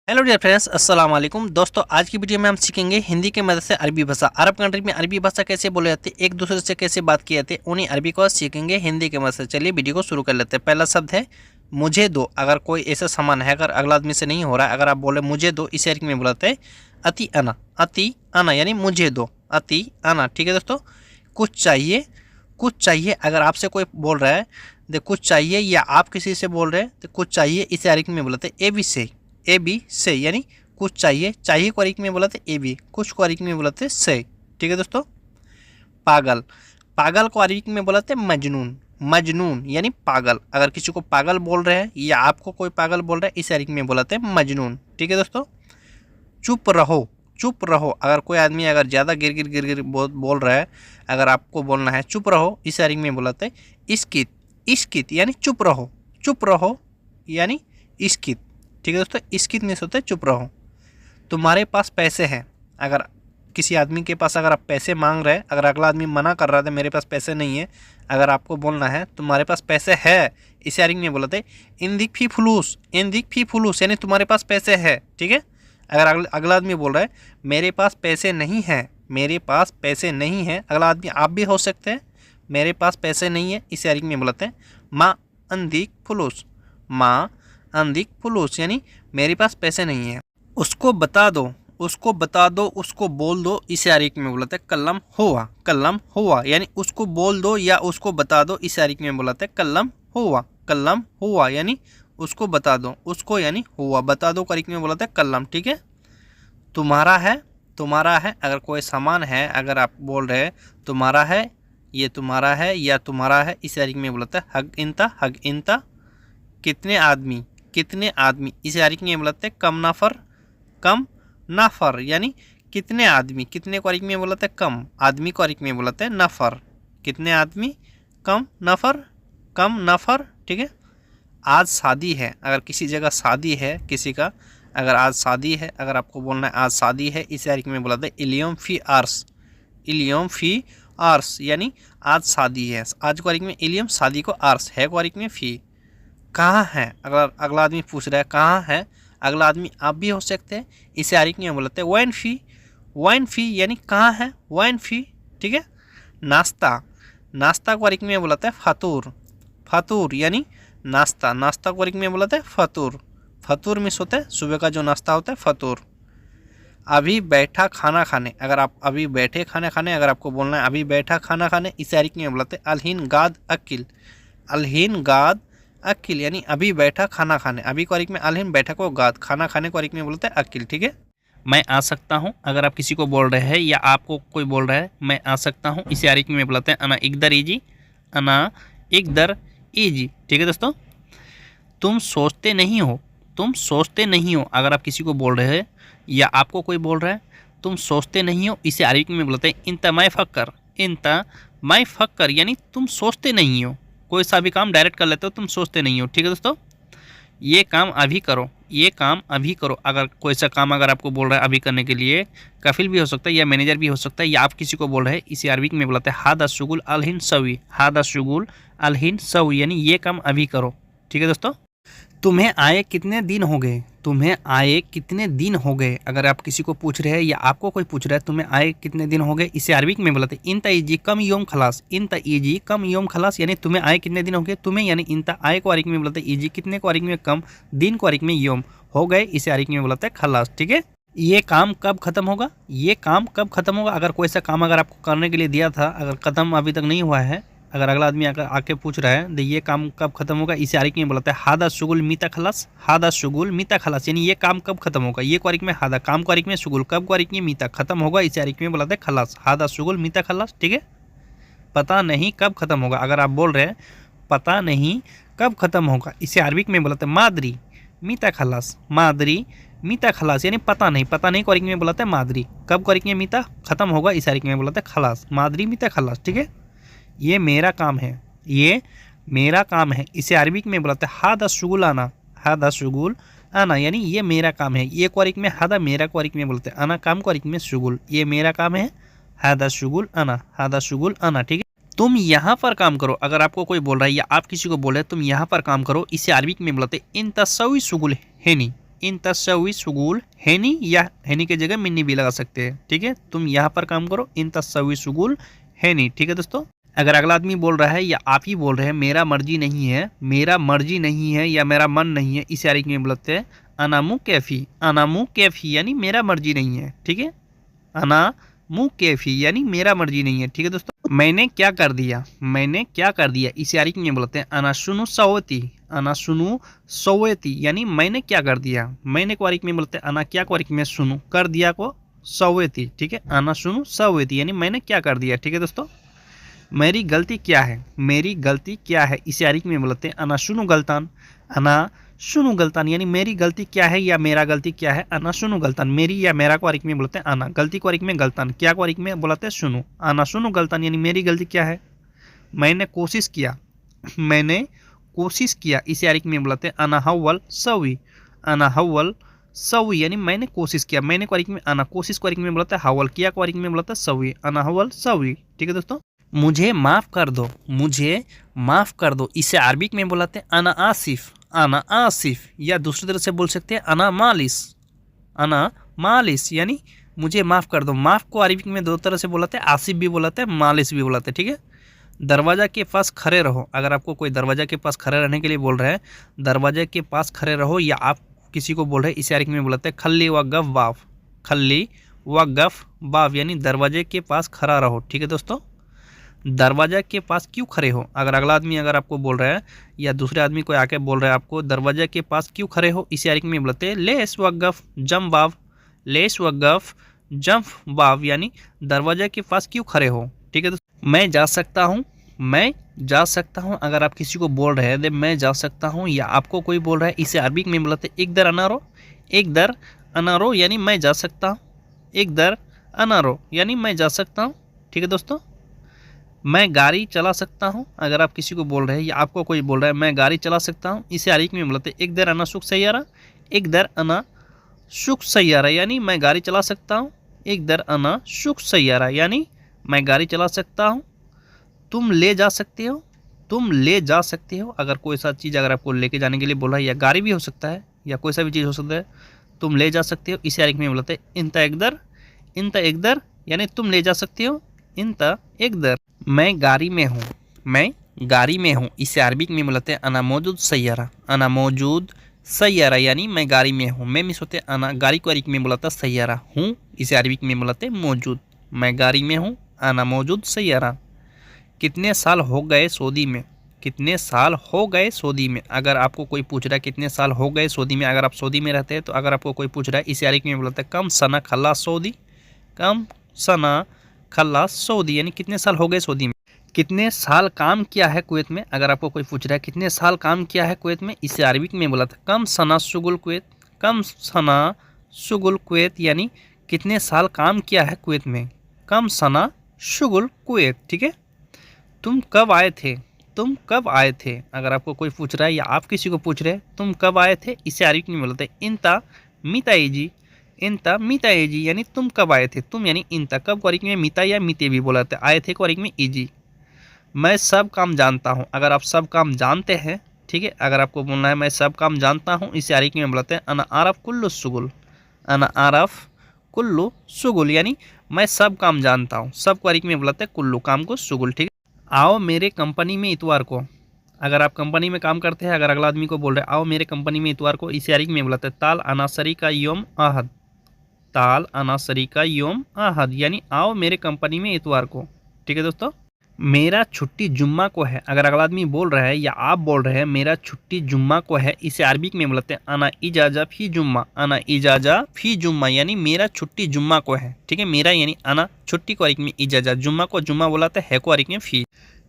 Hello dear friends, अस्सलाम वालेकुम दोस्तों। आज की वीडियो में हम सीखेंगे हिंदी की मदद से अरबी भाषा। अरब कंट्री में अरबी भाषा कैसे बोले जाते हैं, एक दूसरे से कैसे बात की जाती है, उन्हीं अरबी को सीखेंगे हिंदी की मदद से। चलिए वीडियो को शुरू कर लेते हैं। पहला शब्द है मुझे दो। अगर कोई ऐसा सामान है, अगर अगला आदमी से नहीं हो रहा है, अगर आप बोले मुझे दो, इसे अरबी में बुलाते हैं अति अना। अति अना यानी मुझे दो, अति अना। ठीक है दोस्तों। कुछ चाहिए, कुछ चाहिए। अगर आपसे कोई बोल रहा है दे कुछ चाहिए, या आप किसी से बोल रहे हैं तो कुछ चाहिए, इसे अरबी में बुलाते हैं ए बी से। ए बी से यानी कुछ चाहिए। चाहिए को अरबी में बोलाते ए बी, कुछ को अरबी में बोलाते से। ठीक है दोस्तों। पागल, पागल को अरबी में बोलाते मजनून। मजनून यानी पागल। अगर किसी को पागल बोल रहे हैं या आपको कोई पागल बोल रहा है, इस अरबी में बोलाते मजनून। ठीक है दोस्तों। चुप रहो, चुप रहो। अगर कोई आदमी अगर ज़्यादा गिर गिर बोल रहा है, अगर आपको बोलना है चुप रहो, इस अरबी में बोलाते इस्कित। इस्कित यानी चुप रहो, चुप रहो यानी इस्कित। ठीक है दोस्तों। इस्कित में होता है चुप रहो। तुम्हारे पास पैसे हैं। अगर किसी आदमी के पास अगर आप पैसे मांग रहे हैं, अगर अगला आदमी मना कर रहा था मेरे पास पैसे नहीं है, अगर आपको बोलना है तुम्हारे पास पैसे है, इसे अरबी में बोलते इंदिक फी फुलूस। इंदिक फी फुलूस यानी तुम्हारे पास पैसे है। ठीक है। अगर अगला आदमी बोल रहा है मेरे पास पैसे नहीं है, मेरे पास पैसे नहीं है, अगला आदमी आप भी हो सकते हैं, मेरे पास पैसे नहीं है, इसे अरबी में बोलते हैं माँ अंदिक फुलूस। माँ अंदिक फुलूस यानी मेरे पास पैसे नहीं है। उसको बता दो, उसको बता दो, उसको बोल दो, इसे अरबी में बोलते हैं कल्लम हुआ। कल्लम हुआ यानी उसको बोल दो या उसको बता दो, इसे अरबी में बोलते हैं कल्लम हुआ। कल्लम हुआ यानी उसको बता दो, उसको यानी हुआ, बता दो अरबी में बोलते हैं कल्लम। ठीक है। तुम्हारा है, तुम्हारा है। अगर कोई सामान है, अगर आप बोल रहे हैं तुम्हारा है, ये तुम्हारा है या तुम्हारा है, इसे अरबी में बोलते हैं हग इंता। हग इंता। कितने आदमी, कितने आदमी, इसे अरबी में बोलते हैं कम नफर। कम नफर यानी कितने आदमी। कितने को अरबी में बोलते हैं कम, आदमी को अरबी में बोलते हैं नफर। कितने आदमी, कम नफर, कम नफर। ठीक है। आज शादी है। अगर किसी जगह शादी है किसी का, अगर आज शादी है, अगर आपको बोलना है आज शादी है, इसे अरबी में बोलते हैं इलियम फी आर्स। इलियम फी आर्स यानी आज शादी है। आज को अरबी में इलियम, शादी को आर्स, है को अरबी में फी। कहाँ है, अगर अगला आदमी पूछ रहा है कहाँ है, अगला आदमी आप भी हो सकते हैं, इसे अरबी में बोलते हैं वैन फी। वैन फी यानी कहाँ है, वैन फी। ठीक है। नाश्ता, नाश्ता को अरबी में बोलते हैं फतूर। फतूर यानी नाश्ता, नाश्ता को अरबी में बोलते हैं फतूर। फतूर मिस होता है सुबह का जो नाश्ता होता है, फतूर। अभी बैठा खाना खाने, अगर आप अभी बैठे खाना खाने, अगर आपको बोलना है अभी बैठा खाना खाने, इसे अरबी में बोलते हैं अलहीन गाद अकिल। अलहीन गाद अकिल यानी अभी बैठा खाना खाने। अभी को अरबी में अलहीन, बैठा को गाद, खाना खाने को अरबी में बोलते हैं अकिल। ठीक है। मैं आ सकता हूँ। अगर आप किसी को बोल रहे हैं या आपको कोई बोल रहा है मैं आ सकता हूँ, इसे अरबी में बोलते हैं अना इकदर इजी। अना इकदर इजी। ठीक है दोस्तों। तुम सोचते नहीं हो, तुम सोचते नहीं हो। अगर आप किसी को बोल रहे हैं या आपको कोई बोल रहा है तुम सोचते नहीं हो, इसे अरबी में बोलते हैं इंता माई फक्कर। इंता माई फक्कर यानी तुम सोचते नहीं हो। कोई सा भी काम डायरेक्ट कर लेते हो, तुम सोचते नहीं हो। ठीक है दोस्तों। ये काम अभी करो, ये काम अभी करो। अगर कोई सा काम अगर आपको बोल रहा है अभी करने के लिए, कफिल भी हो सकता है या मैनेजर भी हो सकता है, या आप किसी को बोल रहे हैं, इसे अरबी में बोलते हैं हादा शुगुल अलहिन सवी। हादा शुगुल अलहिन सवी यानी ये काम अभी करो। ठीक है दोस्तों। तुम्हें आए कितने दिन हो गए, तुम्हें आए कितने दिन हो गए। अगर आप किसी को पूछ रहे हैं या आपको कोई पूछ रहा है तुम्हें आए कितने दिन हो गए, इसे अरबी में बोलते हैं इंता इजी कम योम खलास। इंता इजी कम योम खलास यानी तुम्हें आए कितने दिन हो गए। तुम्हें यानी इंता आए को अरबी में बोलते हैं इजी, कितने को अरबी में कम, दिन को अरबी में योम, हो गए, इसे अरबी में बोलते हैं खलास। ठीक है। ये काम कब खत्म होगा, ये काम कब खत्म होगा। अगर कोई सा काम अगर आपको करने के लिए दिया था, अगर खत्म अभी तक नहीं हुआ है, अगर अगला आदमी अगर आके पूछ रहा है ये काम कब खत्म होगा, इसे अरबी में बोलते हैं हादा शुगुल मीता खलास। हादा शुगुल मीता खलास यानी ये काम कब खत्म होगा। ये को अरबी में हादा, काम को अरबी में शुगुल, कब को अरबी में मीता, खत्म होगा, इसे अरबी में बोलते हैं खलास। हादा शुगुल मीता खलास। ठीक है। पता नहीं कब खत्म होगा। अगर आप बोल रहे हैं पता नहीं कब खत्म होगा, इसे अरबी में बोलते हैं मादरी मीता खलास। मादरी मीता खलास यानी पता नहीं, पता नहीं को अरबी में बोलते हैं मादरी, कब को अरबी में मीता खत्म होगा, इसे अरबी में बोलते हैं खलास। मादरी मीता खलास। ठीक है। ये मेरा काम है, ये मेरा काम है, इसे अरबी में बोलते हैं हादा शुगुल आना। हादा शुगुल आना यानी ये मेरा काम है। ये को अरबी में हादा, मेरा को अरबी में बोलते हैं आना, काम को अरबी में शुगुल। ये मेरा काम है, हादा शुगुल आना, हादा शुगुल आना। ठीक है। तुम यहाँ पर काम करो। अगर आपको कोई बोल रहा है या आप किसी को बोल रहे हैं तुम यहाँ पर काम करो, इसे अरबी में बोलते हैं इंता सवी शुगुल हैनी। इन तस्वी सुगुल हैनी, या हैनी की जगह मिन्नी भी लगा सकते हैं। ठीक है, तुम यहाँ पर काम करो, इन तस्वी सुगुल हैनी। ठीक है दोस्तों, अगर अगला आदमी बोल रहा है या आप ही बोल रहे हैं मेरा मर्जी नहीं है, मेरा मर्जी नहीं है या मेरा मन नहीं है, इस आरिक में बोलते हैं अनामू कैफी। अनामू कैफी यानी मेरा मर्जी नहीं है। ठीक है, अनामू कैफी यानी मेरा मर्जी नहीं है। ठीक है दोस्तों, मैंने क्या कर दिया, मैंने क्या कर दिया, इस आरिक में बोलते हैं अनासुनु सवती। अनासुनु सवती यानी मैंने क्या कर दिया। मैंने को आरिक में बोलते हैं अना क्या को आरिक में सुनु, कर दिया को सवती। ठीक है, अनासुनु सवती यानी मैंने क्या कर दिया। ठीक है दोस्तों, मेरी गलती क्या है, मेरी गलती क्या है, इसे आरिक में बोलते हैं अना सुनु गलतान। अना सुनु गलतान यानी मेरी गलती क्या है या मेरा गलती क्या है। अना सुनु गलतान, मेरी या मेरा को आरिक में बोलते हैं अना, गलती को आरिक में गलतान, क्या को आरिक में बोलते हैं सुनु। अना सुनु गलतान यानी मेरी गलती क्या है। मैंने कोशिश किया, मैंने कोशिश किया, इसे आरिक में बोलते हैं अना हव्वल सवी। अना हव्वल सवी यानी मैंने कोशिश किया। मैंने को आरिक में अना, कोशिश को आरिक में बोलता है हव्वल, किया को आरिक में बोलता है सवी। अना हव्वल सवी। ठीक है दोस्तों, मुझे माफ़ कर दो, मुझे माफ़ कर दो, इसे अरबिक में बोलाते हैं अना आसिफ। अना आसिफ, या दूसरी तरह से बोल सकते हैं अना मालिस। अना मालिस यानी मुझे माफ़ कर दो। माफ़ को अरबिक में दो तरह से बोलाते हैं, आसिफ भी बोलाते हैं, मालिस भी बोलाते हैं। ठीक है, दरवाज़ा के पास खड़े रहो, अगर आपको कोई दरवाज़ा के पास खड़े रहने के लिए बोल रहे हैं, दरवाजे के पास खड़े रहो, या आप किसी को बोल रहे हैं, इसे अरबिक में बोलाते हैं खल्ली व गफ बाफ। खल्ली व गफ बाफ यानी दरवाजे के पास खड़ा रहो। ठीक है दोस्तों, दरवाजा के पास क्यों खड़े हो, अगर अगला आदमी अगर आपको बोल रहा है या दूसरे आदमी कोई आके बोल रहा है आपको दरवाजा के पास क्यों खड़े हो, इसी आरिक में बोलते हैं लेस वगफ जम बाव। लेस वगफ जम बाव यानी दरवाजा के पास क्यों खड़े हो। ठीक है दोस्तों, मैं जा सकता हूँ, मैं जा सकता हूँ, अगर आप किसी को बोल रहे हैं मैं जा सकता हूँ, या आपको कोई बोल रहा है, इसे अरबिक में बोलते हैं एक दर अनारो। एक दर अनारो यानी मैं जा सकता हूँ, एक दर अनारो यानी मैं जा सकता हूँ। ठीक है दोस्तों, मैं गाड़ी चला सकता हूँ, अगर आप किसी को बोल रहे हैं या आपको कोई बोल रहा है मैं गाड़ी चला सकता हूँ, इसे अरबिक में बोलते हैं एक दर अना सुख सैयारा। एक दर अना सुख सैयारा यानी मैं गाड़ी चला सकता हूँ, एक दर अना सुख सैयारा यानी मैं गाड़ी चला सकता हूँ। तुम ले जा सकते हो, तुम ले जा सकते हो, अगर कोई सा चीज़ अगर आपको लेके जाने के लिए बोला है, या गाड़ी भी हो सकता है या कोई सा भी चीज़ हो सकता है, तुम ले जा सकते हो, इसे अरबिक में बोलते हैं इंता एक दर। इंता एक दर यानी तुम ले जा सकते हो, इंता एक दर। मैं गाड़ी में हूँ, मैं गाड़ी में हूँ, इसे अरबिक में बोलते हैं अना मौजूद सैयारा। अना मौजूद सैयारा यानी मैं गाड़ी में हूँ। मैं मिस होते अना, गाड़ी को अरबिक में बोलाता सैयारा हूँ, इसे अरबिक में बोलते हैं मौजूद। मैं गाड़ी में हूँ, अना मौजूद सैयारा। कितने साल हो गए सऊदी में, कितने साल हो गए सऊदी में, अगर आपको कोई पूछ रहा है कितने साल हो गए सऊदी में, अगर आप सऊदी में रहते हैं तो अगर आपको कोई पूछ रहा है, इसे अरबिक में बोलते हैं कम सना खल्ला सऊदी। कम सना खल्ला सऊदी यानी कितने साल हो गए सऊदी में। कितने साल काम किया है कुवैत में, अगर आपको कोई पूछ रहा है कितने साल काम किया है कुवैत में, इसे अरबिक में बोला था कम सना शुगुल कुवैत। कम सना शुगुल कुवैत यानी कितने साल काम किया है कुवैत में। कम सना शुगुल कुवैत। ठीक है, तुम कब आए थे, तुम कब आए थे, अगर आपको कोई पूछ रहा है या आप किसी को पूछ रहे हैं तुम कब आए थे, इसे अरबिक में बोलते हैं इंता मिताईजी। इंता मिताईजी यानी तुम कब आए थे। तुम यानी इंता, कब को अरबिक में मिता या मिते भी बोलाते, आए थे को अरबिक में ईजी। मैं सब काम जानता हूँ, अगर आप सब काम जानते हैं, ठीक है, अगर आपको बोलना है मैं सब काम जानता हूँ, इसे अरबिक में बोलते हैं अना आरफ कुल्लु सुगुल। अना आरफ कुल्लु सुगुल यानी मैं सब काम जानता हूँ, सब को अरबिक में बोलते हैं कुल्लू, काम को सुगुल। ठीक है, आओ मेरे कंपनी में इतवार को, अगर आप कंपनी में काम करते हैं, अगर अगला आदमी को बोल रहे हैं आओ मेरे कंपनी में इतवार को, इसे अरबिक में बोलते हैं ताल अनासरी का योम आहद। ताल अनासरी का योम आहद यानी आओ मेरे कंपनी में इतवार को। ठीक है दोस्तों, मेरा छुट्टी जुम्मा को है, अगर अगला आदमी बोल रहा है या आप बोल रहे हैं मेरा छुट्टी जुम्मा को है, इसे अरबिक में बोलते हैं अना इजाजा फी जुम्मा। अना इजाजा फी जुम्मा यानी मेरा छुट्टी जुम्मा को है। ठीक है, मेरा यानी अना, छुट्टी को अरबिक में इजाजा, जुम्मा को जुम्मा बोलाते है को अरबिक में फी।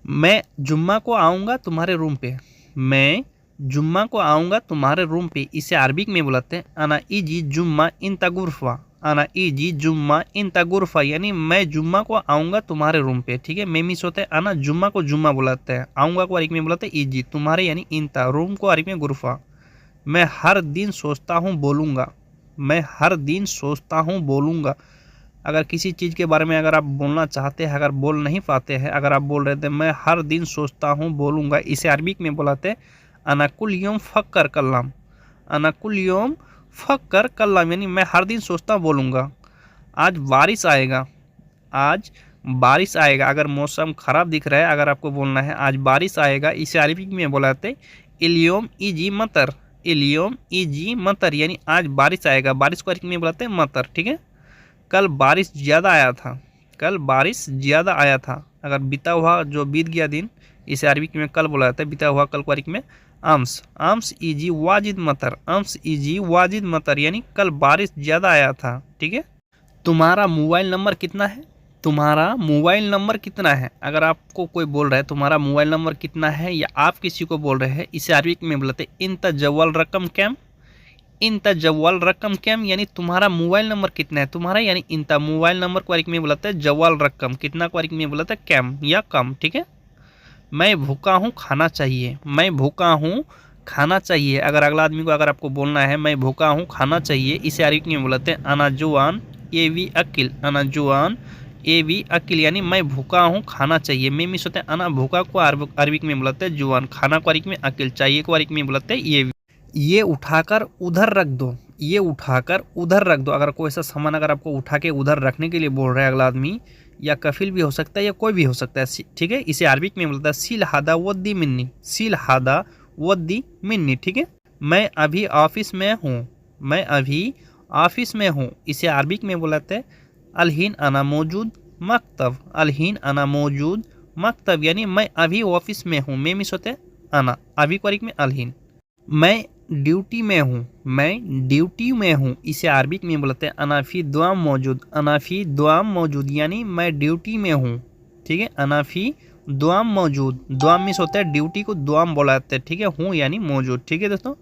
मैं जुम्मा को आऊँगा तुम्हारे रूम पे, मैं जुम्मा को आऊँगा तुम्हारे रूम पे, इसे अरबिक में बोलते हैं अना इजी जुम्मा इंता गुरफा। अना इजी जुम्मा इंता गुरफा यानी मैं जुम्मा को आऊँगा तुम्हारे रूम पे। ठीक है, मैं मिस होता है अना, जुम्मा को जुम्मा बुलाते हैं, आऊँगा को अरबिक में बुलाते हैं इजी, तुम्हारे यानी इंता, रूम को अरबिक में गुरफा। मैं हर दिन सोचता हूँ बोलूँगा, मैं हर दिन सोचता हूँ बोलूँगा, अगर किसी चीज़ के बारे में अगर आप बोलना चाहते हैं, अगर बोल नहीं पाते हैं, अगर आप बोल रहे थे मैं हर दिन सोचता हूँ बोलूँगा, इसे अरबिक में बुलाते हैं अना कुल योम फ़क्कर कल्लाम। अना कुल योम फक्कर कल्लम यानी मैं हर दिन सोचता बोलूँगा। आज बारिश आएगा, आज बारिश आएगा। अगर मौसम ख़राब दिख रहा है, अगर आपको बोलना है आज बारिश आएगा, इसे अरबी में बोलाते इल्योम इजी मतर। इल्योम इजी मतर यानी आज बारिश आएगा। बारिश को अरबी में बोलाते हैं मतर। ठीक है। कल बारिश ज़्यादा आया था, कल बारिश ज़्यादा आया था। अगर बीता हुआ जो बीत गया दिन, इसे अरबी में कल बोला जाता है। बीता हुआ कल को अरबी में अम्स। अम्स इजी वाजिद मतर। अम्स इजी वाजिद मतर यानी कल बारिश ज़्यादा आया था। ठीक है। तुम्हारा मोबाइल नंबर कितना है? तुम्हारा मोबाइल नंबर कितना है? अगर आपको कोई बोल रहा है तुम्हारा मोबाइल नंबर कितना है, या आप किसी को बोल रहे हैं, इसे अरबी में बोलते हैं इन तजव्वल रकम कैम। इन तजव्वल रकम कैम यानी तुम्हारा मोबाइल नंबर कितना है। तुम्हारा यानी इंता मोबाइल नंबर को अरबी में बोलते हैं जव्वल रकम। कितना को अरबी में बोलते हैं कैम या कम। ठीक है। मैं भूखा हूँ, खाना चाहिए। मैं भूखा हूँ, खाना चाहिए। अगर अगला आदमी को अगर आपको बोलना है मैं भूखा हूँ, खाना चाहिए, इसे अरबी में बोलते हैं अना जुआन ए वी अकिल। अना जुआन ए वी अकिल यानी मैं भूखा हूँ, खाना चाहिए। में मिस होते हैं अना भूखा को अरबी में बोलते हैं जुआन। खाना को अरबी में अकिल, चाहिए को अरबी में बोलते हैं ये उठाकर उधर रख दो। ये उठाकर उधर रख दो। अगर कोई ऐसा सामान अगर आपको उठा के उधर रखने के लिए बोल रहा है अगला आदमी, या कफिल भी हो सकता है या कोई भी हो सकता है। ठीक है। इसे अरबी में बोलता है सील हादा वद्दी मिन्नी। सील हादा वद्दी मिन्नी। ठीक है। मैं अभी ऑफिस में हूँ। मैं अभी ऑफिस में हूँ, इसे अरबी में बोलाते हैं अलहीन अना मौजूद मकतब। अलहीन अना मौजूद मकतब यानी मैं अभी ऑफिस में हूँ। में मिस होते अना, अभी को अरबी में अलहीन। मैं ड्यूटी में हूँ। मैं ड्यूटी में हूँ, इसे अरबी में बोलते हैं अनाफी दुआम मौजूद। अनाफी दुआम मौजूद यानी मैं ड्यूटी में हूँ। ठीक है। अनाफी दुआम मौजूद। दुआम मिस होता है ड्यूटी को दुआम बोलाते हैं। ठीक है। हूँ यानी मौजूद। ठीक है दोस्तों।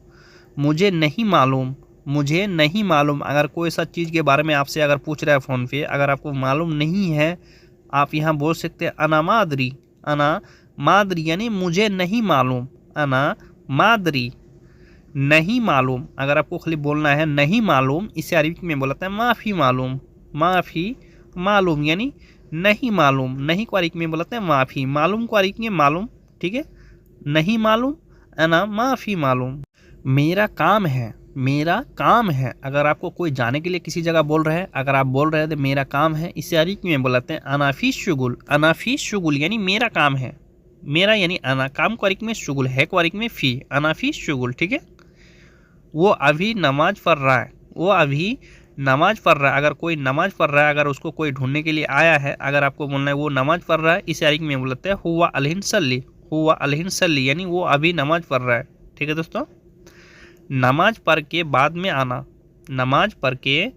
मुझे नहीं मालूम। मुझे नहीं मालूम। अगर कोई सा चीज़ के बारे में आपसे अगर पूछ रहा है फ़ोन पे, अगर आपको मालूम नहीं है, आप यहाँ बोल सकते हैं अना मादरी। अना मादरी यानी मुझे नहीं मालूम। अना मादरी, नहीं मालूम। अगर आपको खाली बोलना है नहीं मालूम, इसे अरबी में बोलता है माफ़ी मालूम। माफ़ी मालूम यानी नहीं मालूम। नहीं को अरबी में बोलते हैं माफ़ी। मालूम को अरबी में मालूम। ठीक है। नहीं मालूम अना माफ़ी मालूम। मेरा काम है। मेरा काम है। अगर आपको कोई जाने के लिए किसी जगह बोल रहे हैं, अगर आप बोल रहे हैं तो मेरा काम है, इसे अरबी में बोलते हैं अनाफी शुगुल। अनाफी शुगुल यानी मेरा काम है। मेरा यानी अना, काम को अरबी में शुगुल, है को अरबी में फ़ी। अनाफी शुगुल। ठीक है। वो अभी नमाज पढ़ रहा है। वो अभी नमाज पढ़ रहा है। अगर कोई नमाज पढ़ रहा है, अगर उसको कोई ढूंढने के लिए आया है, अगर आपको बोलना है वो नमाज पढ़ रहा है, इसे अरबी में बोलते हैं हुआ अलहिन सल्ली। हुआ अलहिन सल्ली यानी वो अभी नमाज पढ़ रहा है। ठीक है दोस्तों। नमाज पढ़ के बाद में आना। नमाज पढ़ के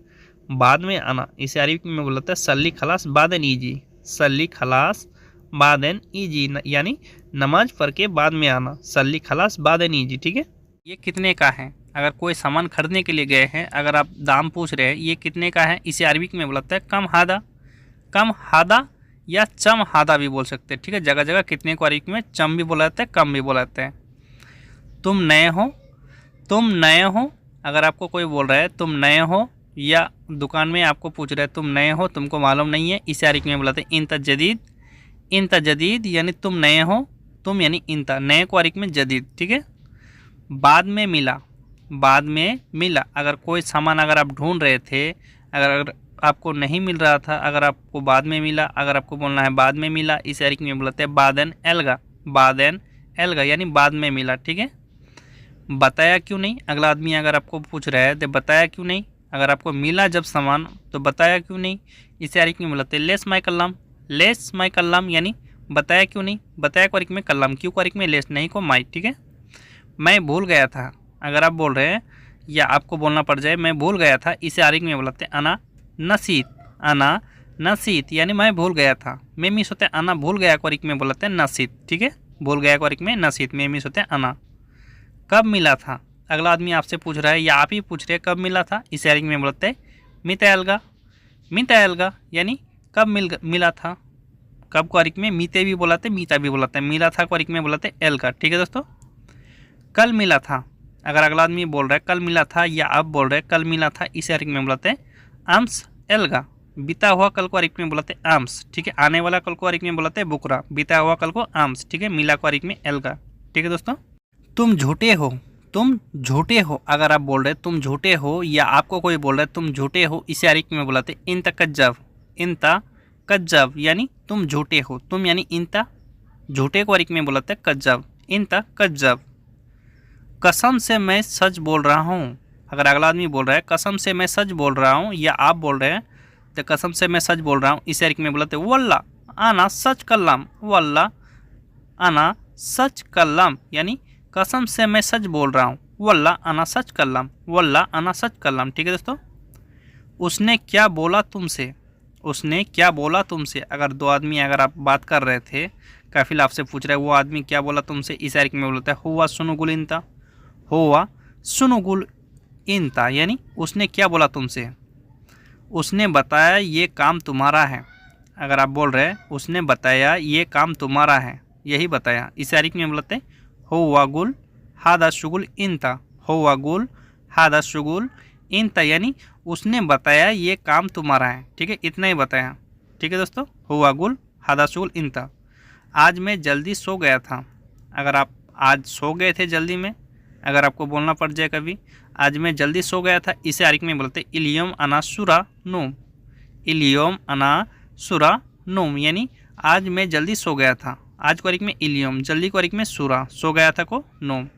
बाद में आना, इसे अरबी में बोलते हैं सल्ली खलास बादन ईजी। सल्ली खलास बादन ईजी यानी नमाज पढ़ के बाद में आना। सल्ली खलास बादन ईजी। ठीक है। ये कितने का है? अगर कोई सामान खरीदने के लिए गए हैं, अगर आप दाम पूछ रहे हैं ये कितने का है, इसे अरबी में बोलते हैं कम हादा। कम हादा या चम हादा भी बोल सकते हैं। ठीक है। जगह जगह कितने को अरबी में चम भी बोलाते हैं, कम भी बोलाते हैं। तुम नए हो। तुम नए हो। अगर आपको कोई बोल रहा है तुम नए हो, या दुकान में आपको पूछ रहे हैं तुम नए हो, तुमको मालूम नहीं है, इसे अरबी में बुलाते हैं इंता जदीद। इंता जदीद यानी तुम नए हो। तुम यानी इंता, नए को अरबी में जदीद। ठीक है। बाद में मिला। बाद में मिला। अगर कोई सामान अगर आप ढूंढ रहे थे, अगर आपको नहीं मिल रहा था, अगर आपको बाद में मिला, अगर आपको बोलना है बाद में मिला, इसे अरबी में बुलाते हैं बादन एल्गा। बादन एल्गा यानी बाद में मिला। ठीक है। बताया क्यों नहीं? अगला आदमी अगर आपको पूछ रहा है तो बताया क्यों नहीं। अगर आपको मिला जब सामान तो बताया क्यों नहीं, इसे अरबी में बोलते हैं लेस माई कल्लाम। लेस माई कल्लाम यानी बताया क्यों नहीं। बताया को अरबी में कल्लाम, क्यों को अरबी में लेस, नहीं को माई। ठीक है। मैं भूल गया था। अगर आप बोल रहे हैं या आपको बोलना पड़ जाए मैं भूल गया था, इसे अरबी में बोलते हैं अना नसीत। अना नसीत यानी मैं भूल गया था। में मिस होते हैं अना भूल गया को अरबी में बोलते हैं नसीत। ठीक है। भूल गया को अरबी में नसीत, में मिस होते हैं अना। कब मिला था? अगला आदमी आपसे पूछ रहा है या आप ही पूछ रहे हैं कब मिला था, इसे अरबी में बोलते हैं मिता एल्गा। मिता एल्गा यानी कब मिला था। कब को अरबी में मीते भी बोलाते, मीता भी बोलाते हैं। मिला था को अरबी में बोलाते एल्गा। ठीक है दोस्तों। कल मिला था। अगर अगला आदमी बोल रहा है कल मिला था, या आप बोल रहे हैं कल मिला था, इसे अरबी में बोलाते हैं आम्स एल्गा। बीता हुआ कल को अरबी में बोलाते हैं आम्स। ठीक है। आने वाला कल को अरबी में बोलाते हैं बुकरा। बीता हुआ कल को आम्स। ठीक है। मिला को अरबी में एल्गा। ठीक है दोस्तों। तुम झूठे हो। तुम झूठे हो, अगर आप बोल रहे तुम झूठे हो या आपको कोई बोल रहा है तुम झूठे हो, इसे अरबी में बुलाते इंता कज्जाब। इंता कज्जाब यानी तुम झूठे हो, तुम यानी इंता, झूठे को अरबी में बुलाते कज्जाब, इंता कज्जाब। कसम से मैं सच बोल रहा हूँ, अगर अगला आदमी बोल रहा है कसम से मैं सच बोल रहा हूँ या आप बोल रहे हैं तो कसम से मैं सच बोल रहा हूँ, इसे अरबी में बुलाते वल्ला आना सच कल्लाम। वल्ला आना सच कल्लाम यानी कसम से मैं सच बोल रहा हूँ, वल्ला आना सच कल्लाम, वल्ला आना सच कल्लाम। ठीक है दोस्तों। उसने क्या बोला तुमसे, उसने क्या बोला तुमसे, अगर दो आदमी अगर आप बात कर रहे थे, काफिल आपसे पूछ रहा है वो आदमी क्या बोला तुमसे, इस अरबी में बोलता है हुआ सुनुगुल इंता। हुआ सुनुगुल इंता यानी उसने क्या बोला तुमसे, उसने बताया ये काम तुम्हारा है। अगर आप बोल रहे हैं उसने बताया ये काम तुम्हारा है, यही बताया, इस अरबी में बोलते हुआ गुल हादा शुगुल इंता। हुआ गुल हादा शुगुल इंता यानी उसने बताया ये काम तुम्हारा है। ठीक है, इतना ही बताया। ठीक है दोस्तों, हुआ गुल हादा शुगुल इंता। आज मैं जल्दी सो गया था, अगर आप आज सो गए थे जल्दी में, अगर आपको बोलना पड़ जाए कभी आज मैं जल्दी सो गया था, इसे अरबी में बोलते इलियम अना सुरा नोम। इलियम अना सुरा नोम यानी आज मैं जल्दी सो गया था, आज को अरबी में इलियम, जल्दी को अरबी में सुरा, सो गया था को नोम।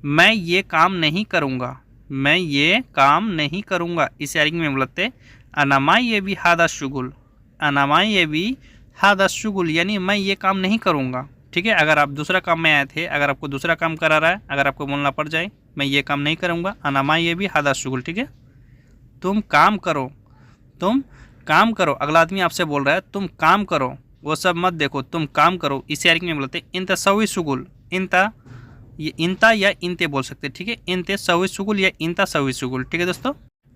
मैं ये काम नहीं करूँगा, मैं ये काम नहीं करूँगा, इसे अरबी में बोलते अनामा ये भी हादा शुगुल। अनामा ये भी हादा शुगुल यानी मैं ये काम नहीं करूँगा। ठीक है, अगर आप दूसरा काम में आए थे, अगर आपको दूसरा काम करा रहा है, अगर आपको बोलना पड़ जाए मैं ये काम नहीं करूँगा, अनामा ये भी हादा शुगुल। ठीक है, तुम काम करो, तुम काम करो, अगला आदमी आपसे बोल रहा है तुम काम करो, वो सब मत देखो, तुम काम करो, इसे अरबी में बोलते इंता सवी शुगुल। इंता, ये इंता या इंते बोल सकते। ठीक है, इंते सवी शुगुल या इंता सवी शुगुल। ठीक है दोस्तों।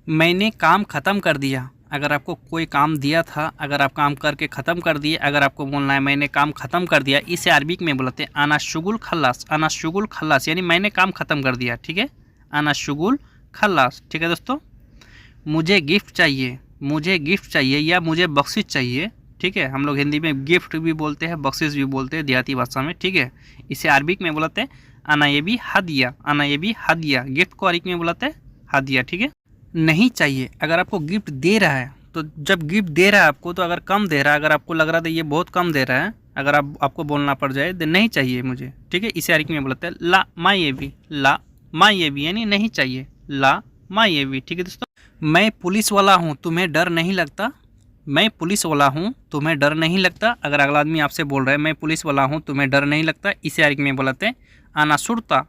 मैंने काम ख़त्म कर दिया, अगर आपको कोई काम दिया था, अगर आप काम करके ख़त्म कर दिए, अगर आपको बोलना है मैंने काम ख़त्म कर दिया, इसे अरबी में बोलते हैं आना शुगुल खल्लास। आना शुगुल खल्लास यानी मैंने काम ख़त्म कर दिया। ठीक है, आना शुगुल खल्लास। ठीक है दोस्तों। मुझे गिफ्ट चाहिए, मुझे गिफ्ट चाहिए या मुझे बख्शिश चाहिए। ठीक है, हम लोग हिंदी में गिफ्ट भी बोलते हैं, बख्शिश भी बोलते हैं देहाती भाषा में। ठीक है, इसे अरबी में बोलते हैं आना ये भी हदिया। आना ये भी हदिया, गिफ्ट को अरबी में बोलते हैं हदिया। ठीक है, नहीं चाहिए, अगर आपको गिफ्ट दे रहा है तो जब गिफ्ट दे रहा है आपको तो अगर कम दे रहा है, अगर आपको लग रहा था ये बहुत कम दे रहा है, अगर आपको बोलना पड़ जाए तो नहीं चाहिए मुझे। ठीक है, इसे अरबी में बोलते हैं ला मा ये भी। ला मा ये भी यानी नहीं चाहिए, ला मा ये भी। ठीक है दोस्तों। मैं पुलिस वाला हूँ, तुम्हें डर नहीं लगता। मैं पुलिस वाला हूँ, तुम्हें डर नहीं लगता, अगर अगला आदमी आपसे बोल रहा है मैं पुलिस वाला हूँ, तुम्हें डर नहीं लगता, इसे अरबी में बोलते हैं आना सुरता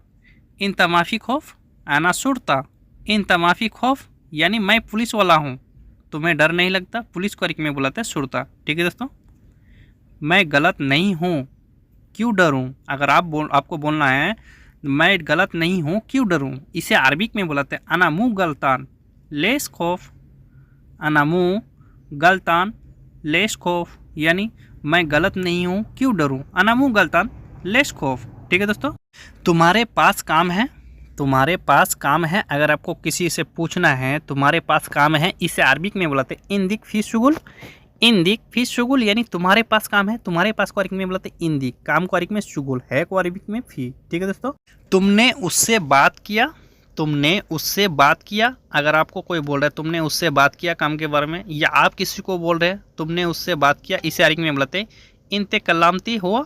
इंता माफ़ी खौफ। आना सुरता इंता माफ़ी खौफ यानी मैं पुलिस वाला हूँ, तुम्हें डर नहीं लगता, पुलिस को अरबी में बुलाते हैं सुरता। ठीक है दोस्तों। मैं गलत नहीं हूँ, क्यों डरूँ, अगर आपको बोलना है मैं गलत नहीं हूँ क्यों डरूँ, इसे अरबी में बुलाते हैं अना मुँह गलतान लेस खौफ। अना मुँह गलतान लेस खौफ यानी मैं गलत नहीं हूँ क्यों डरूँ, अना मुँह गलतान लेस खौफ। ठीक है दोस्तों। तुम्हारे पास काम है, तुम्हारे पास काम है, अगर आपको किसी से पूछना है तुम्हारे पास काम है, इसे अरबी में बुलाते इंदिक फी शुगुल। इंदिक फी शुगुल यानी तुम्हारे पास काम है, तुम्हारे पास को अरबी में बुलाते इंदिक, काम को अरबी में शुगुल, है को अरबी में फी। ठीक है दोस्तों। तुमने उससे बात किया, तुमने उससे बात किया, अगर आपको कोई बोल रहा है तुमने उससे बात किया काम के बारे में, या आप किसी को बोल रहे हैं तुमने उससे बात किया, इसे अरबी में बुलाते इंते कल्लामती हुआ।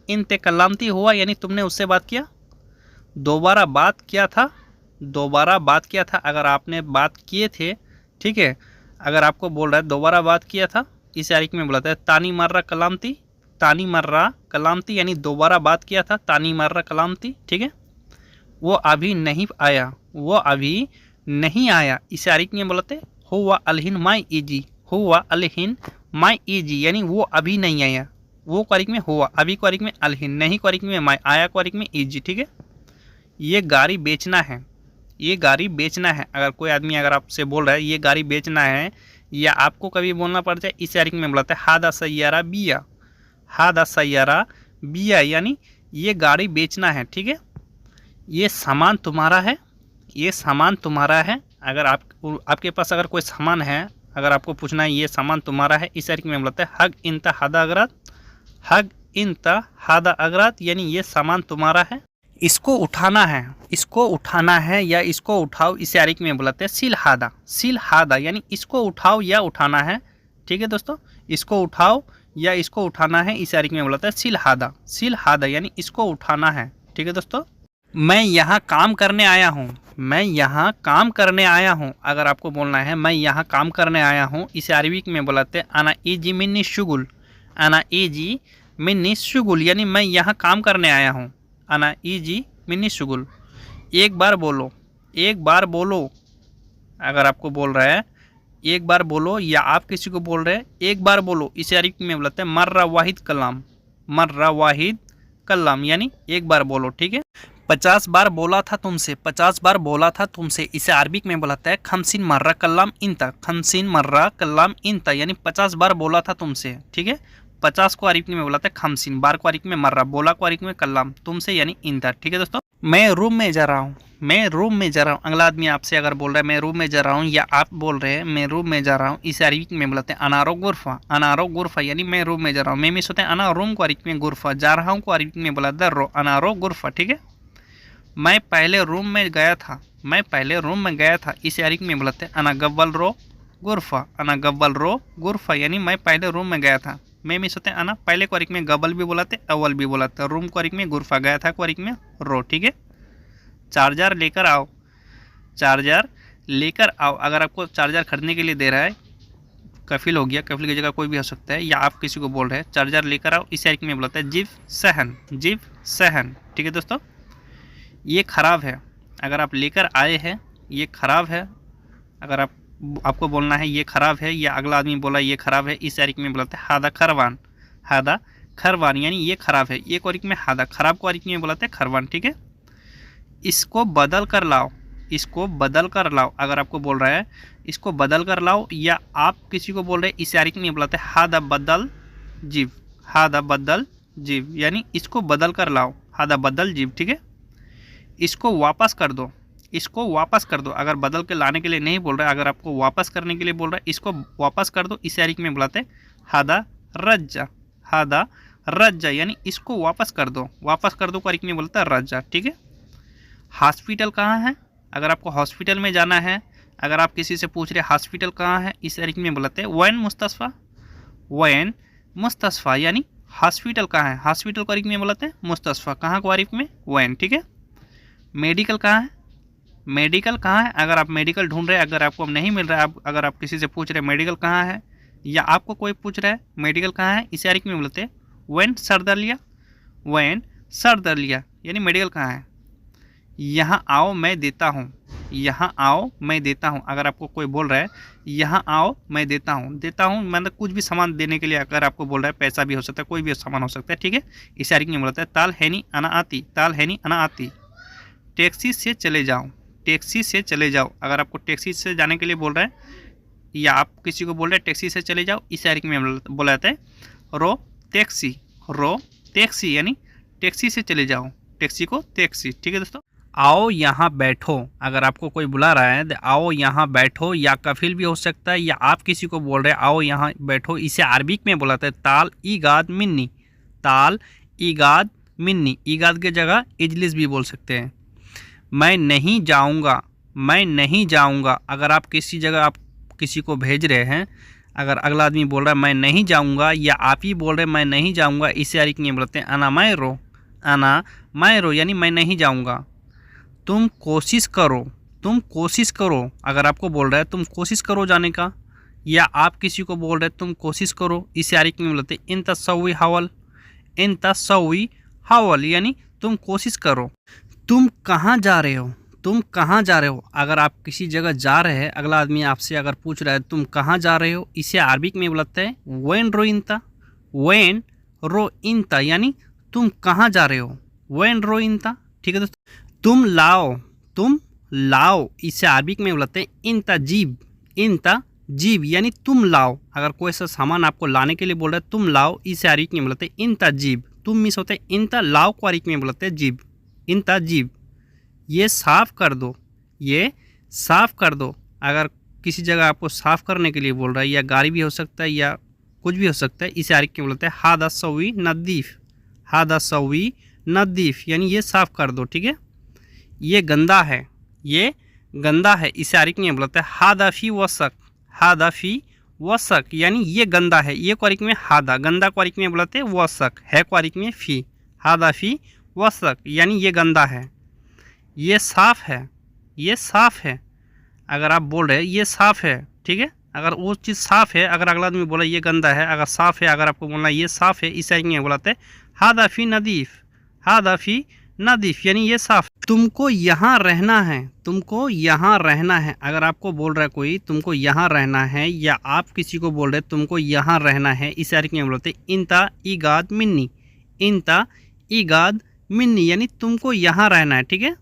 इंते कल्लामती हुआ यानी तुमने उससे बात किया। दोबारा बात किया था, दोबारा बात किया था, अगर आपने बात किए थे। ठीक है, अगर आपको बोल रहा है दोबारा बात किया था, इसे अरबी में बुलाता है तानी मर्रा कलामती। तानी मर्रा कलामती यानी दोबारा बात किया था, तानी मर्रा कलामती। ठीक है, वो अभी नहीं आया, वो अभी नहीं आया, इसे अरबी में बुलाते हुआ अलहिन माई ईजी। हुआ अलहिन माई ईजी यानी वो अभी नहीं आया, वो को अरबी में हुआ, अभी को अरबी में अलहिन, नहीं को अरबी में माई, आया को अरबी में ईजी। ठीक है, ये गाड़ी बेचना है, ये गाड़ी बेचना है, अगर कोई आदमी अगर आपसे बोल रहा है ये गाड़ी बेचना है, या आपको कभी बोलना पड़ जाए, इसे अरबी में बुलाते हैं हादा सैयारा बिया। हादा सैयारा बिया यानी ये गाड़ी बेचना है। ठीक है, ये सामान तुम्हारा है, ये सामान तुम्हारा है, अगर आपके पास अगर कोई सामान है, अगर आपको पूछना है ये सामान तुम्हारा है, इस अरबी में बुलाते हैं हग इंता हादा अगरात। हग इंता हादा अगरात यानी ये सामान तुम्हारा है, इसको उठाना है, इसको उठाना है या इसको उठाओ, इसे अरबी में बुलाते हैं सिल हादा। सिल हादा यानी इसको उठाओ या उठाना है। ठीक है दोस्तों, इसको उठाओ या इसको उठाना है, इसे अरबी में बुलाते हैं सिल हादा। सिल हादा यानी इसको उठाना है। ठीक है दोस्तों, मैं यहाँ काम करने आया हूँ, मैं यहाँ काम करने आया हूँ। अगर आपको बोलना है मैं यहाँ काम करने आया हूँ, इसे अरबी में बुलाते हैं अना इजी मिन्नी शुगुल। अना इजी मिन्नी शुगुल यानी मैं यहाँ काम करने आया हूँ। अना इजी मिन्नी शुगुल। एक बार बोलो, एक बार बोलो। अगर आपको बोल रहा है एक बार बोलो या आप किसी को बोल रहे हैं एक बार बोलो, इसे अरबी में बुलाते हैं मर्रा वाहिद कलाम। मर्रा वाहिद कलाम यानी एक बार बोलो। ठीक है, 50 बार बोला था तुमसे, 50 बार बोला था तुमसे, इसे अरबी में बुलाता है खमसीन मर्रा कल्लाम इंता। खमसीन मर्रा कल्लाम इंता यानी 50 बार बोला था तुमसे। ठीक है, 50 को अरबी में बुलाता है खमसीन, बार को अरबी में मर्रा, बोला को अरबी में कल्लाम, तुमसे यानी इंता। ठीक है दोस्तों, मैं रूम में जा रहा हूँ, मैं रूम में जा रहा हूँ। अगला आदमी आपसे अगर बोल रहा है मैं रूम में जा रहा हूँ या आप बोल रहे हैं मैं रूम में जा रहा हूँ, इसे अरबी में बुलाते हैं अनारो गुरफा। अनारो गुरफा यानी मैं रूम में जा रहा हूँ। मैं मिस होते हैं अना रूम को अरबी में गुरफा, जा रहा हूँ को अरबी में बुलाता है रो, अनारो गुरफा। ठीक है, मैं पहले रूम में गया था, मैं पहले रूम में गया था, इसे अरबी में बुलाते हैं अना गव्वल रो गुरफा। अना गव्वल रो गुरफा यानी मैं पहले रूम में गया था। मैं मिस होते हैं अना, पहले को अरबी में गब्बल भी बुलाते, अव्वल भी बुलाते, रूम को अरबी में गुरफा, गया था को अरबी में रो। ठीक है, चार्जर लेकर आओ, चार्जर लेकर आओ। अगर आपको चार्जर खरीदने के लिए दे रहा है, कफिल हो गया, कफिल की जगह कोई भी हो सकता है, या आप किसी को बोल रहे हैं चार्जर लेकर आओ, इसे अरबी में बुलाते हैं जिव सहन। जिव सहन। ठीक है दोस्तों, ये ख़राब है। अगर आप लेकर आए हैं ये ख़राब है, अगर आपको बोलना है ये ख़राब है या अगला आदमी बोला ये ख़राब है, इस अरबी में बुलाते हैं हादा खरवान। हादा खरवान यानी ये ख़राब है। ये को अरबी में हादा, ख़राब को अरबी में बुलाते हैं खरवान। ठीक है, इसको बदल कर लाओ, इसको बदल कर लाओ। अगर आपको बोल रहा है इसको बदल कर लाओ या आप किसी को बोल रहे हैं, इस अरबी में बुलाते हैं हादा बदल जीव। हादा बदल जीव यानी इसको बदल कर लाओ, हादा बदल जीव। ठीक है, इसको वापस कर दो, इसको वापस कर दो। अगर बदल के लाने के लिए नहीं बोल रहा है, अगर आपको वापस करने के लिए बोल रहा है, इसको वापस कर दो, इस अरबी में बुलाते हैं हादा रज्जा। हादा रज्जा यानी इसको वापस कर दो, वापस कर दो को अरबी में बोलता है रज्जा। ठीक है, हॉस्पिटल कहाँ है? अगर आपको हॉस्पिटल में जाना है, अगर आप किसी से पूछ रहे हॉस्पिटल कहाँ है, इस अरबी में बुलाते हैं वैन मुस्तशफ़ा। वैन मुस्तशफ़ा यानी हॉस्पिटल कहाँ है, हॉस्पिटल को अरबी में बुलाते हैं मुस्तशफ़ा, कहाँ को अरबी में वैन। ठीक है, मेडिकल कहाँ है? मेडिकल कहाँ है? अगर आप मेडिकल ढूंढ रहे हैं, अगर आपको नहीं मिल रहा है, अगर आप किसी से पूछ रहे हैं मेडिकल कहाँ है, या आपको कोई पूछ रहा है मेडिकल कहाँ है, इसे अरबी में बोलते हैं वैन सरदलिया। वैन सरदलिया यानी मेडिकल कहाँ है। यहाँ आओ मैं देता हूँ, यहाँ आओ मैं देता हूँ। अगर आपको कोई बोल रहा है यहाँ आओ मैं देता हूँ, देता हूँ मतलब कुछ भी सामान देने के लिए अगर आपको बोल रहा है, पैसा भी हो सकता है, कोई भी सामान हो सकता है। ठीक है, इसे अरबी में बोलते हैं ताल हैनी अना आती। ताल हैनी अना आती। टैक्सी से चले जाओ, टैक्सी से चले जाओ। अगर आपको टैक्सी से जाने के लिए बोल रहा है या आप किसी को बोल रहे हैं टैक्सी से चले जाओ, इस अरबी में बोला जाता है रो टैक्सी। रो टैक्सी यानी टैक्सी से चले जाओ, टैक्सी को टैक्सी। ठीक है दोस्तों, आओ यहाँ बैठो। अगर आपको कोई बुला रहा है तो आओ यहाँ बैठो, या कफिल भी हो सकता है, या आप किसी को बोल रहे हैं आओ यहाँ बैठो, इसे अरबी में बोला जाता है ताल ईगाद मिन्नी। ताल ईगाद मिन्नी, ईगाद की जगह इजलिस भी बोल सकते हैं। मैं नहीं जाऊँगा, मैं नहीं जाऊँगा। अगर आप किसी जगह आप किसी को भेज रहे हैं, अगर अगला आदमी बोल रहा है मैं नहीं जाऊँगा, या आप ही बोल रहे हैं मैं नहीं जाऊँगा, इसे अरबी में बोलते हैं अना मैं रो। अना मैं रो यानी मैं नहीं जाऊँगा। तुम कोशिश करो, तुम कोशिश करो। अगर आपको बोल रहा है तुम कोशिश करो जाने का, या आप किसी को बोल रहे हैं तुम कोशिश करो, इसे अरबी में बोलते हैं इन तस्वी हवल। इन तस्वी हवल यानी तुम कोशिश करो। तुम कहाँ जा रहे हो, तुम कहाँ जा रहे हो। अगर आप किसी जगह जा रहे हैं, अगला आदमी आपसे अगर पूछ रहा है तुम कहाँ जा रहे हो, इसे अरबी में बोलते हैं वैन रो इंता। वैन रो इंता यानी तुम कहाँ जा रहे हो, वैन रो इंता। ठीक है दोस्तों, तुम लाओ, तुम लाओ, इसे अरबी में बोलते हैं इंता जीब। इंता जीब यानी तुम लाओ। अगर कोई सा सामान आपको लाने के लिए बोल रहा है तुम लाओ, इसे अरबी में बोलते हैं इंता जीब। तुम मिस होते हैं इंता, लाओ को अरबी में बोलते हैं जीब। इंता जीब। ये साफ़ कर दो, ये साफ़ कर दो। अगर किसी जगह आपको साफ़ करने के लिए बोल रहा है, या गाड़ी भी हो सकता है या कुछ भी हो सकता है, इसे अरबी में बोलते हैं हादा सवी नदीफ़। हादा सवी नदीफ यानी ये साफ़ कर दो, ठीक है। ये गंदा है, ये गंदा है, इसे आरिक में बोलते हैं हादा फी वसक, हादा फी वसक यानी ये गंदा है। ये क्वारिक में हादा, गंदा क्वारिक में बोलते हैं वसक, है क्वारिक में फ़ी, हादा फ़ी वसक यानी ये गंदा है। ये साफ़ है, ये साफ़ है, अगर आप बोल रहे हैं ये साफ़ है, ठीक है। अगर वो चीज़ साफ़ है, अगर अगला आदमी बोला ये गंदा है, अगर साफ़ है, अगर आपको बोलना ये साफ़ है, इस आरिक में बोलते हैं हादा फ़ी नदीफ, हादा फ़ी नदीफ यानी ये साफ़। तुमको यहाँ रहना है, तुमको यहाँ रहना है, अगर आपको बोल रहा है कोई तुमको यहाँ रहना है, या आप किसी को बोल रहे तुमको यहाँ रहना है, इस आरिक में बोलते इंता ईगाद मिन्नी, इंता ईगाद मिन्नी यानी तुमको यहाँ रहना है, ठीक है।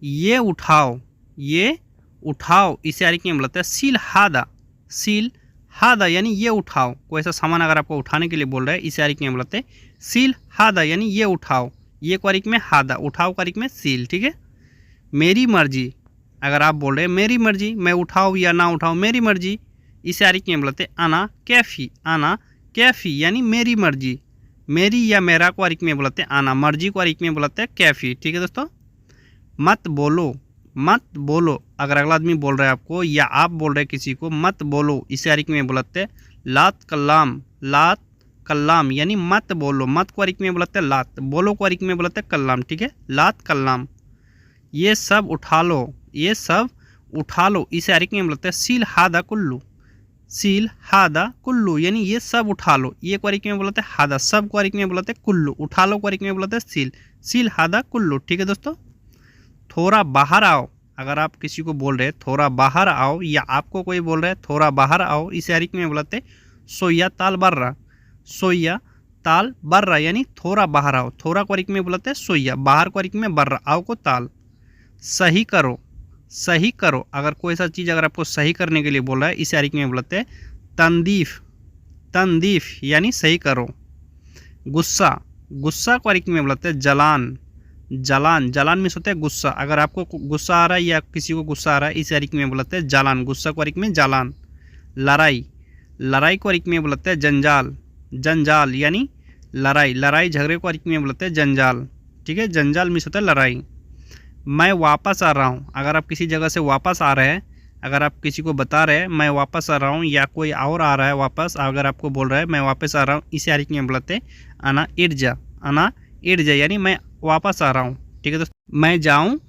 ये उठाओ, ये उठाओ, इसे आरिक में बोलते हैं सील हादा, सील हादा यानी ये उठाओ। कोई ऐसा सामान अगर आपको उठाने के लिए बोल रहा है, इसे आरिक में बोलते हैं सील हादा यानी ये उठाओ। ये क्वारिक में हादा, उठाओ क्वारिक में सील, ठीक है। मेरी मर्जी, अगर आप बोल रहे हैं मेरी मर्जी, मैं उठाऊँ या ना उठाऊँ मेरी मर्जी, इसे आरिक में बोलते आना कैफ़ी, आना कैफ़ी यानी मेरी मर्जी। मेरी या मेरा क्वारिक में बोलते आना, मर्जी क्वारिक में बोलते कैफ़ी, ठीक है दोस्तों। मत बोलो, मत बोलो, अगर अगला आदमी बोल रहा है आपको या आप बोल रहे हैं किसी को मत बोलो, इसे आरिक में बोलते लात कल्लाम, लात कल्लाम यानी मत बोलो। मत क्वारिक में बोलते लात, बोलो क्वारिक में बोलते कल्लाम, ठीक है, लात कल्लाम। ये सब उठा लो, ये सब उठा लो, इसे आरिक में बोलते सील हादा कुल्लू, सील हादा कुल्लू यानी ये सब उठा लो। ये क्वारिक में बोलते हादा, सब क्वारिक में बोलते कुल्लू, उठा लो क्वारिक में बोलते सील, सील हादा कुल्लू, ठीक है दोस्तों। थोड़ा बाहर आओ, अगर आप किसी को बोल रहे थोड़ा बाहर आओ, या आपको कोई बोल रहा है थोड़ा बाहर आओ, इसे आरिक में बोलते सोया ताल बर्रा, सोया ताल बर्रा यानी थोड़ा बाहर आओ। थोड़ा क्वारिक में बोलते सोया, बाहर क्वारिक में बर्रा, आओ को ताल। सही करो, सही करो, अगर कोई ऐसा चीज़ अगर आपको सही करने के लिए बोल रहा है, इसे आरिक में बोलते हैं तंदीफ, तंदीफ यानी सही करो। गुस्सा, गुस्सा क्वारिक में बोलते हैं जलान, जलान, जलान में होता है गुस्सा, अगर आपको गुस्सा आ रहा है या किसी को गुस्सा आ रहा है, इस आरिक में बोलते हैं जालान, गुस्सा क्वारिक में जालान। लड़ाई, लड़ाई क्वारिक में बोलते हैं जंजाल, जंजाल यानी लड़ाई, लड़ाई झगड़े क्वारिक में बोलते हैं जंजाल, ठीक है, जंजाल में होता है लड़ाई। मैं वापस आ रहा हूँ, अगर आप किसी जगह से वापस आ रहे हैं, अगर आप किसी को बता रहे हैं मैं वापस आ रहा हूँ, या कोई और आ रहा है वापस, अगर आपको बोल रहा है मैं वापस आ रहा हूँ, इसे आरिक में बोलते हैं आना इर्जा, आना इर्जा यानी मैं वापस आ रहा हूँ, ठीक है दोस्तों। मैं जाऊँ,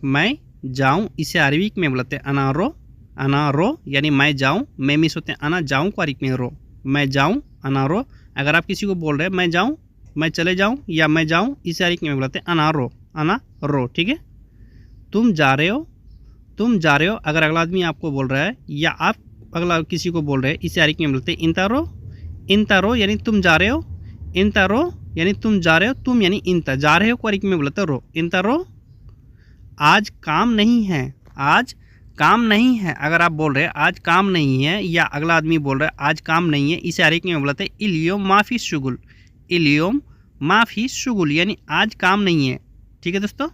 मैं जाऊँ, इसे अरबिक में बोलते हैं अनारो, अनारो यानी मैं जाऊँ, मैं मिस होते हैं अना, जाऊँ क्वारिक में रो, मैं जाऊँ अनारो। अगर आप किसी को बोल रहे हैं मैं जाऊँ, मैं चले जाऊँ या मैं जाऊँ, इसे अरबिक में बोलते हैं अनारो, अना रो, ठीक है। तुम जा रहे हो, तुम जा रहे हो, अगर अगला आदमी आपको बोल रहा है या आप अगला किसी को बोल रहे हैं, इसे आरिक में बोलते हैं इंतारो, इंतारो यानी तुम जा रहे हो, इंतारो यानी तुम जा रहे हो, तुम यानी इंता, जा रहे हो क्वारिक में बोलते रो, इंतारो। आज काम नहीं है, आज काम नहीं है, अगर आप बोल रहे हैं आज काम नहीं है, या अगला आदमी बोल रहा है आज काम नहीं है, इसे आरिक में बोलते हैं इलियोम माफ़ी शुगुल, इलियोम माफ़ी शुगुल यानी आज काम नहीं है, ठीक है दोस्तों।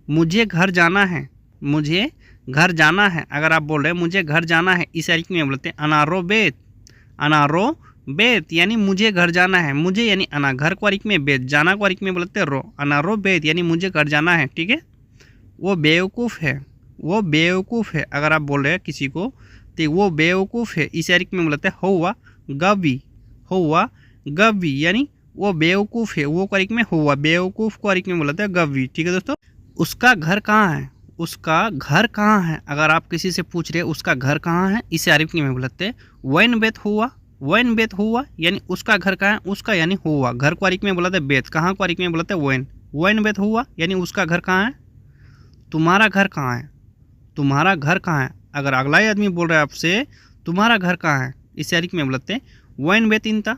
मुझे घर जाना है, मुझे घर जाना है, अगर आप बोल रहे हैं मुझे घर जाना है, इस आरिक में बोलते हैं अनारो बेत, अनारो बेत यानी मुझे घर जाना है, मुझे यानी अना, घर क्वारिक में बेत, जाना क्वारिक में बोलते रो, अनारो बेत यानी मुझे घर जाना है, ठीक है। वो बेवकूफ़ है, वो बेवकूफ़ है, अगर आप बोल रहे हैं किसी को तो वो बेवकूफ़ है, इस आरिक में बोलते हैं हुआ गवी, हुआ गवी यानी वो बेवकूफ़ है, वो क्वारिक में हुआ, बेवकूफ़ क्वारिक में बोलते हैं गवी, ठीक है दोस्तों। उसका घर कहाँ है, उसका घर कहाँ है, अगर आप किसी से पूछ रहे हैं उसका घर कहाँ है, इसे अरबी में बोलते हैं वैन बेत हुआ, वैन बेत हुआ यानी उसका घर कहाँ है, उसका यानी हुआ, घर को अरबी में बोलते हैं बेत, कहाँ को अरबी में बोलते हैं वैन, वैन बेत हुआ यानी उसका घर कहाँ है। तुम्हारा घर कहाँ है, तुम्हारा घर कहाँ है, अगर अगला ही आदमी बोल रहा है आपसे तुम्हारा घर कहाँ है, इसे अरबी में बोलते हैं वैन बेत इंता,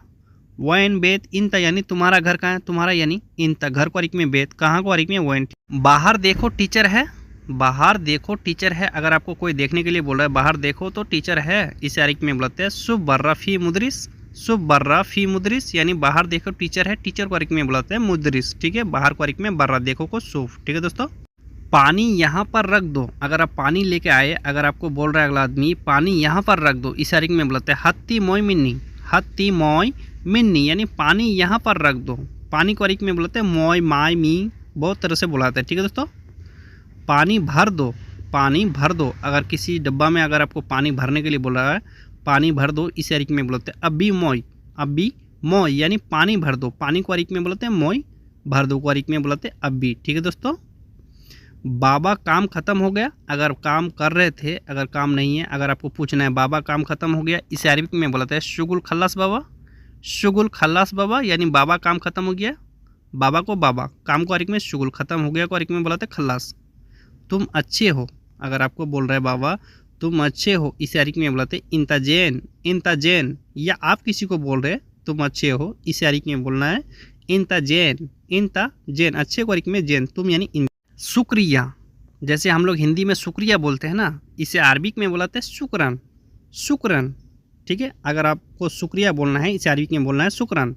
वैन बेत इंता यानी तुम्हारा घर कहाँ है, तुम्हारा यानी इंता, घर को अरबी में बेत, कहाँ को अरबी में वैन। बाहर देखो टीचर है, बाहर देखो टीचर है, अगर आपको कोई देखने के लिए बोल रहा है बाहर देखो तो टीचर है, इसे अरबी में बोलते हैं सुब बर्रा फी मुदरिस, सुब बर्रा फी मुदरिस यानी बाहर देखो टीचर है, टीचर को अरबी में बुलाते हैं मुदरिस, ठीक है, बाहर को अरबी में बर्रा देखो को सुफ, ठीक है दोस्तों। पानी यहाँ पर रख दो, अगर आप पानी लेके आए, अगर आपको बोल रहा है अगला आदमी पानी यहाँ पर रख दो, इस अरबी में बोलते हैं हत्ती मोय मिन्नी, हत्ती मोय मिन्नी यानी पानी यहाँ पर रख दो, पानी को अरबी में बोलते हैं मोय, माय, मी, बहुत तरह से बुलाते हैं, ठीक है दोस्तों। पानी भर दो, पानी भर दो, अगर किसी डब्बा में अगर आपको पानी भरने के लिए बोल रहा है पानी भर दो, इसे अरबी में बोलते हैं अब्बी मोय, अब्बी मोय यानी पानी भर दो। पानी को अरबी में बोलते हैं मोय, भर दो को अरबी में बोलते हैं अब्बी, ठीक है दोस्तों। बाबा काम ख़त्म हो गया, अगर काम कर रहे थे, अगर काम नहीं है, अगर आपको पूछना है बाबा काम ख़त्म हो गया, इसे अरबी में बोलते हैं शुगुल खल्लास बाबा, शुगुल खल्लास बाबा यानी बाबा काम ख़त्म हो गया। बाबा को बाबा, काम को अरबी में शुगुल ख़त्म हो गया को अरबी में बोलते हैं खल्लास। तुम अच्छे हो, अगर आपको बोल रहे बाबा तुम अच्छे हो, इसे अरबी में बोलते हैं इंताजेन, इंताजेन। या आप किसी को बोल रहे तुम अच्छे हो, इसे अरबी में बोलना है इंताजेन, इंताजेन। अच्छे को अरबी में जेन, तुम यानी शुक्रिया, जैसे हम लोग हिंदी में शुक्रिया बोलते हैं ना, इसे अरबिक में बोलते हैं शुक्रन, शुक्रन, ठीक है। अगर आपको शुक्रिया बोलना है, इसे अरबिक में बोलना है शुक्रन।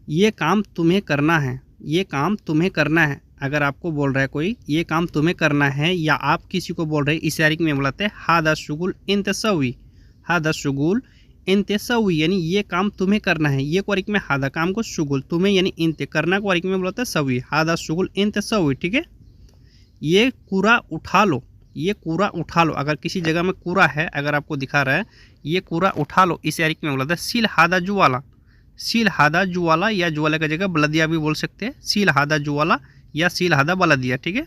ये काम तुम्हें करना है, ये काम तुम्हें करना है, अगर आपको बोल रहा है कोई ये काम तुम्हें करना है, या आप किसी को बोल रहे हैं, इसे अरबिक में बोलते हैं हादा शुगुल इंतसवी, हादा शुगुल इंतसवी यानी ये काम तुम्हें करना है। ये को अरबिक में हादा, काम को शुगुल, तुम्हें यानी इंत, करना को अरबिक में बोलते हैं सवी, हादा शुगुल इंतसवी, ठीक है। ये कूड़ा उठा लो, ये कूड़ा उठा लो, अगर किसी जगह में कूड़ा है, अगर आपको दिखा रहा है ये कूड़ा उठा लो, इसे अरबी में बोलते हैं सील हादा जुवाला, सील हादा जुवाला, या जुवाला का जगह बलदिया भी बोल सकते हैं, सील हादा जुवाला या सील हादा बलदिया, ठीक है।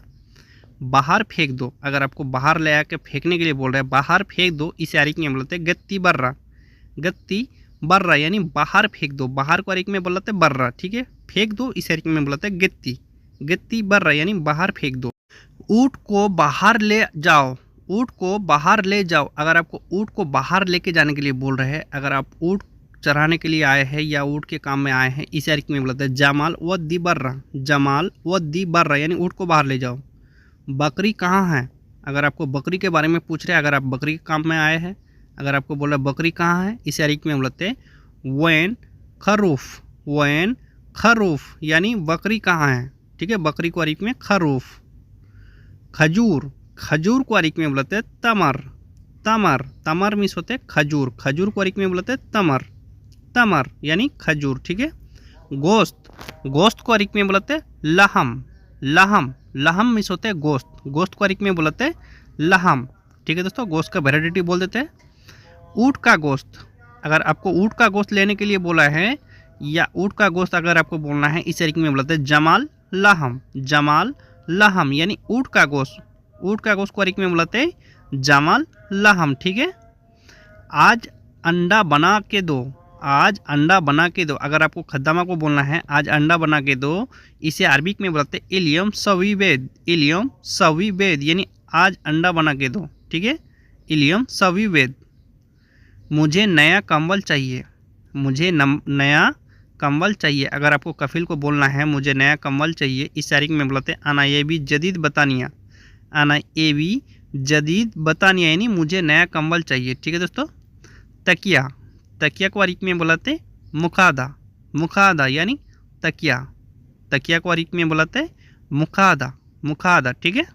बाहर फेंक दो, अगर आपको बाहर ले आके फेंकने के लिए बोल रहे हैं बाहर फेंक दो, इसे अरबी में बोलते हैं गत्ती बर्रा, गत्ती बर्रा यानी बाहर फेंक दो। बाहर को अरबी में बोलते हैं बर्रा, ठीक है। फेंक दो, इसे अरबी में बोलते हैं गत्ती, गत्ती बर्रा यानी बाहर फेंक दो। ऊँट को बाहर ले जाओ, ऊँट को बाहर ले जाओ, अगर आपको ऊँट को बाहर लेके जाने के लिए बोल रहे हैं, अगर आप ऊँट चराने के लिए आए हैं या ऊँट के काम में आए हैं, इसे अरबी में बोलते हैं जमाल व दी बर्रा, जमाल व दी बर्रा यानी ऊँट को बाहर ले जाओ। बकरी कहाँ है, अगर आपको बकरी के बारे में पूछ रहे हैं, अगर आप बकरी के काम में आए हैं, अगर आपको बोल रहे बकरी कहाँ है, इसे अरबी में बोलते हैं वैन खरूफ, वैन खरूफ यानी बकरी कहाँ है, ठीक है। बकरी को अरबी में खरूफ। खजूर, खजूर को अरबी में बोलते हैं तमर, तमर, तमर मीन्स होते हैं खजूर, खजूर को अरबी में बोलते हैं तमर, तमर यानी खजूर, ठीक है। गोश्त, गोश्त को अरबी में बोलते हैं लहम, लहम, लहम मीन्स होते हैं गोश्त, गोश्त को अरबी में बोलते हैं लहम, ठीक है दोस्तों। गोश्त का वैरायटी बोल देते हैं। ऊँट का गोश्त, अगर आपको ऊँट का गोश्त लेने के लिए बोला है, या ऊँट का गोश्त अगर आपको बोलना है, इस अरबी में बोलते हैं जमाल लहम, जमाल लहम यानी ऊँट का गोश्त, ऊँट का गोश्त को अरबी में बोलते हैं जमाल लहम, ठीक है। आज अंडा बना के दो, आज अंडा बना के दो, अगर आपको खद्दामा को बोलना है आज अंडा बना के दो, इसे अरबी में बोलते हैं इलियम सवीवेद, इलियम सवीवेद यानी आज अंडा बना के दो, ठीक है, इलियम सवीवेद। मुझे नया कंबल चाहिए, मुझे नया कंबल चाहिए, अगर आपको कफिल को बोलना है मुझे नया कंबल चाहिए, इस अरबी में बोलते हैं अना ये भी जदीद बतानिया, अना ये भी जदीद बतानिया यानी मुझे नया कंबल चाहिए, ठीक है दोस्तों। तकिया, तकिया को अरबी में बोलते हैं मुखादा, मुखादा यानी तकिया, तकिया को अरबी में बोलते हैं मुखादा, मुखादा, ठीक है।